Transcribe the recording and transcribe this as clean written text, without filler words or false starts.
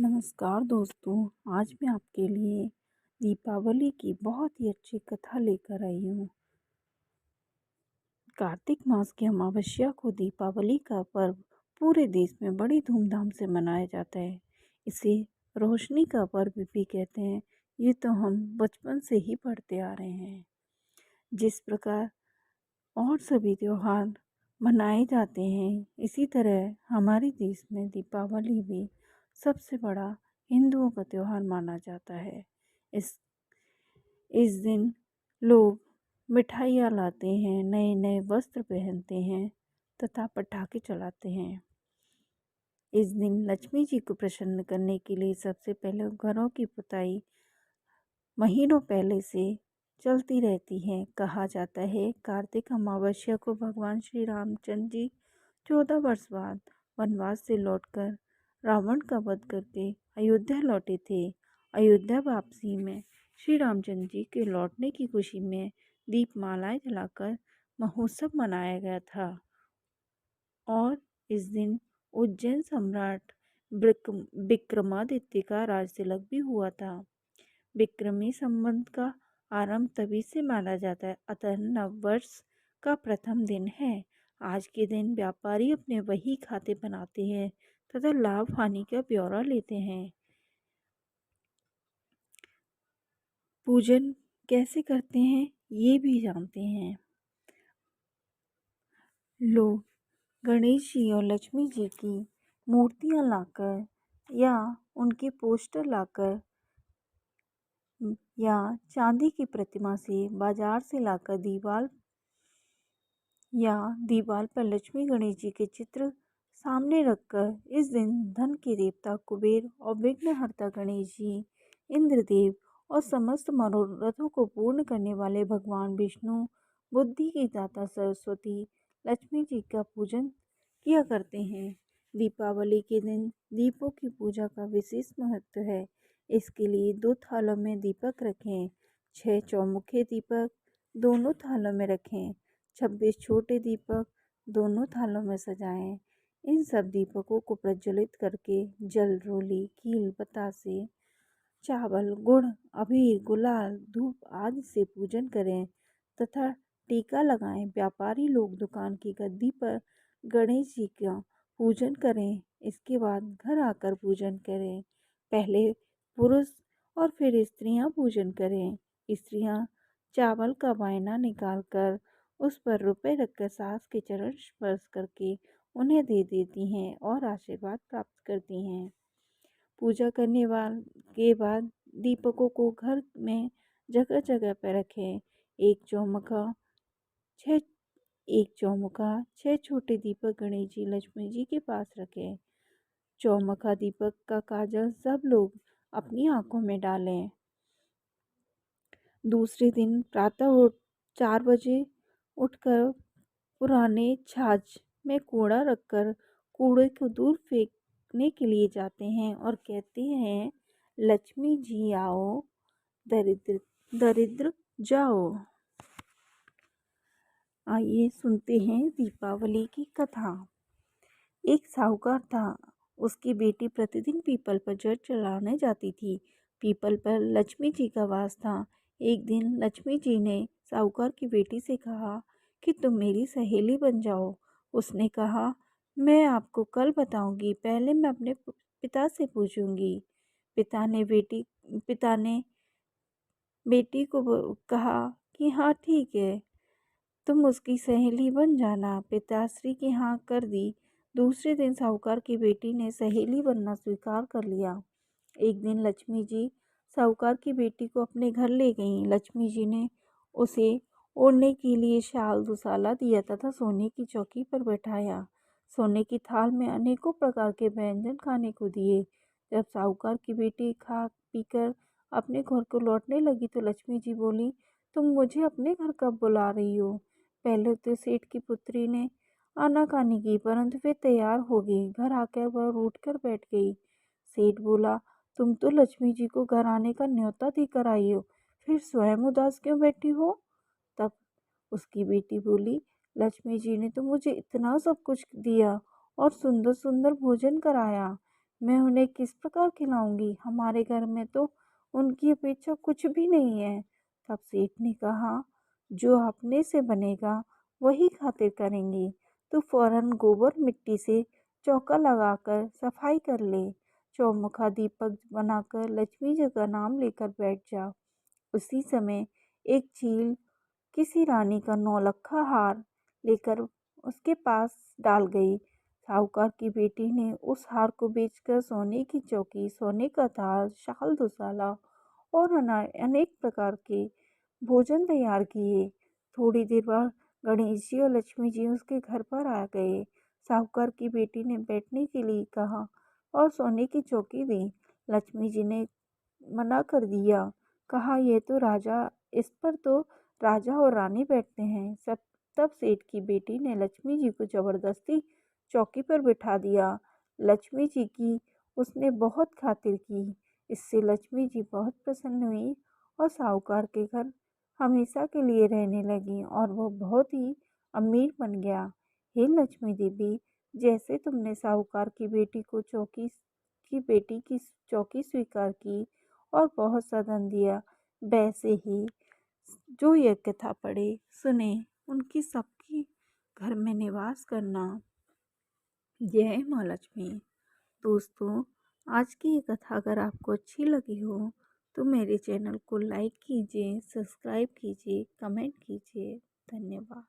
नमस्कार दोस्तों। आज मैं आपके लिए दीपावली की बहुत ही अच्छी कथा लेकर आई हूँ। कार्तिक मास की अमावस्या को दीपावली का पर्व पूरे देश में बड़ी धूमधाम से मनाया जाता है। इसे रोशनी का पर्व भी कहते हैं। ये तो हम बचपन से ही पढ़ते आ रहे हैं। जिस प्रकार और सभी त्योहार मनाए जाते हैं, इसी तरह हमारे देश में दीपावली भी सबसे बड़ा हिंदुओं का त्योहार माना जाता है। इस इस दिन लोग मिठाइयाँ लाते हैं, नए नए वस्त्र पहनते हैं तथा पटाखे चलाते हैं। इस दिन लक्ष्मी जी को प्रसन्न करने के लिए सबसे पहले घरों की पुताई महीनों पहले से चलती रहती है। कहा जाता है कार्तिक अमावस्या को भगवान श्री रामचंद्र जी 14 वर्ष बाद वनवास से लौटकर रावण का वध करके अयोध्या लौटे थे। अयोध्या वापसी में श्री रामचंद्र जी के लौटने की खुशी में दीपमालाएं जलाकर महोत्सव मनाया गया था। और इस दिन उज्जैन सम्राट विक्रमादित्य का राजतिलक भी हुआ था। विक्रमी संवत का आरंभ तभी से माना जाता है, अतः नववर्ष का प्रथम दिन है। आज के दिन व्यापारी अपने वही खाते बनाते हैं तथा लाभ हानि का ब्यौरा लेते हैं। पूजन कैसे करते हैं ये भी जानते हैं। लोग गणेश जी और लक्ष्मी जी की मूर्तियां लाकर या उनके पोस्टर लाकर या चांदी की प्रतिमा से बाजार से लाकर दीवार पर लक्ष्मी गणेश जी के चित्र सामने रखकर इस दिन धन के देवता कुबेर और विघ्नहर्ता गणेश जी, इंद्रदेव और समस्त मनोरथों को पूर्ण करने वाले भगवान विष्णु, बुद्धि की दाता सरस्वती लक्ष्मी जी का पूजन किया करते हैं। दीपावली के दिन दीपों की पूजा का विशेष महत्व है। इसके लिए 2 थालों में दीपक रखें। 6 चौमुखे दीपक दोनों थालों में रखें। 26 छोटे दीपक दोनों थालों में सजाएं। इन सब दीपकों को प्रज्वलित करके जल, रोली, कील, बतासे, चावल, गुड़, अबीर, गुलाल, धूप आदि से पूजन करें तथा टीका लगाएं। व्यापारी लोग दुकान की गद्दी पर गणेश जी का पूजन करें। इसके बाद घर आकर पूजन करें। पहले पुरुष और फिर स्त्रियां पूजन करें। स्त्रियां चावल का वायना निकालकर उस पर रुपए रखकर सास के चरण स्पर्श करके उन्हें दे देती हैं और आशीर्वाद प्राप्त करती हैं। पूजा करने के बाद दीपकों को घर में जगह जगह पर रखें। एक चौमुखा छः एक चौमुखा 6 छोटे दीपक गणेश जी, लक्ष्मी जी के पास रखें। चौमुखा दीपक का काजल सब लोग अपनी आंखों में डालें। दूसरे दिन प्रातः 4 बजे उठकर पुराने छाछ में कूड़ा रखकर कूड़े को दूर फेंकने के लिए जाते हैं और कहते हैं, लक्ष्मी जी आओ, दरिद्र दरिद्र जाओ। आइए सुनते हैं दीपावली की कथा। एक साहूकार था। उसकी बेटी प्रतिदिन पीपल पर जल चढ़ाने जाती थी। पीपल पर लक्ष्मी जी का वास था। एक दिन लक्ष्मी जी ने साहूकार की बेटी से कहा कि तुम मेरी सहेली बन जाओ। उसने कहा, मैं आपको कल बताऊंगी, पहले मैं अपने पिता से पूछूंगी। पिता ने बेटी को कहा कि हाँ ठीक है, तुम उसकी सहेली बन जाना। पिताश्री की हाँ कर दी। दूसरे दिन साहूकार की बेटी ने सहेली बनना स्वीकार कर लिया। एक दिन लक्ष्मी जी साहूकार की बेटी को अपने घर ले गईं। लक्ष्मी जी ने उसे ओढ़ने के लिए शाल दुसाला दिया तथा सोने की चौकी पर बैठाया। सोने की थाल में अनेकों प्रकार के व्यंजन खाने को दिए। जब साहूकार की बेटी खा पीकर अपने घर को लौटने लगी तो लक्ष्मी जी बोली, तुम मुझे अपने घर कब बुला रही हो? पहले तो सेठ की पुत्री ने आनाकानी की, परंतु वे तैयार हो गई। घर आकर वह रूठ कर बैठ गई। सेठ बोला, तुम तो लक्ष्मी जी को घर आने का न्योता देकर आई हो, फिर स्वयं उदास क्यों बैठी हो? तब उसकी बेटी बोली, लक्ष्मी जी ने तो मुझे इतना सब कुछ दिया और सुंदर सुंदर भोजन कराया, मैं उन्हें किस प्रकार खिलाऊंगी? हमारे घर में तो उनकी अपेक्षा कुछ भी नहीं है। तब सेठ ने कहा, जो अपने से बनेगा वही खातिर करेंगी। तू फौरन गोबर मिट्टी से चौका लगाकर सफाई कर ले। चौमुखा दीपक बनाकर लक्ष्मी जी का नाम लेकर बैठ जा। उसी समय एक चील किसी रानी का नौलखा हार लेकर उसके पास डाल गई। साहूकार की बेटी ने उस हार को बेचकर सोने की चौकी, सोने का थाल, शाल दुसाला और अनेक प्रकार के भोजन तैयार किए। थोड़ी देर बाद गणेश जी और लक्ष्मी जी उसके घर पर आ गए। साहूकार की बेटी ने बैठने के लिए कहा और सोने की चौकी दी। लक्ष्मी जी ने मना कर दिया, कहा यह तो राजा, इस पर तो राजा और रानी बैठते हैं। सब तब सेठ की बेटी ने लक्ष्मी जी को जबरदस्ती चौकी पर बिठा दिया। लक्ष्मी जी की उसने बहुत खातिर की। इससे लक्ष्मी जी बहुत प्रसन्न हुई और साहूकार के घर हमेशा के लिए रहने लगी और वो बहुत ही अमीर बन गया। हे लक्ष्मी देवी, जैसे तुमने साहूकार की बेटी को बेटी की चौकी स्वीकार की और बहुत सा धन दिया, वैसे ही जो ये कथा पढ़े सुने उनकी सबकी घर में निवास करना। जय माँ लक्ष्मी। दोस्तों, आज की ये कथा अगर आपको अच्छी लगी हो तो मेरे चैनल को लाइक कीजिए, सब्सक्राइब कीजिए, कमेंट कीजिए। धन्यवाद।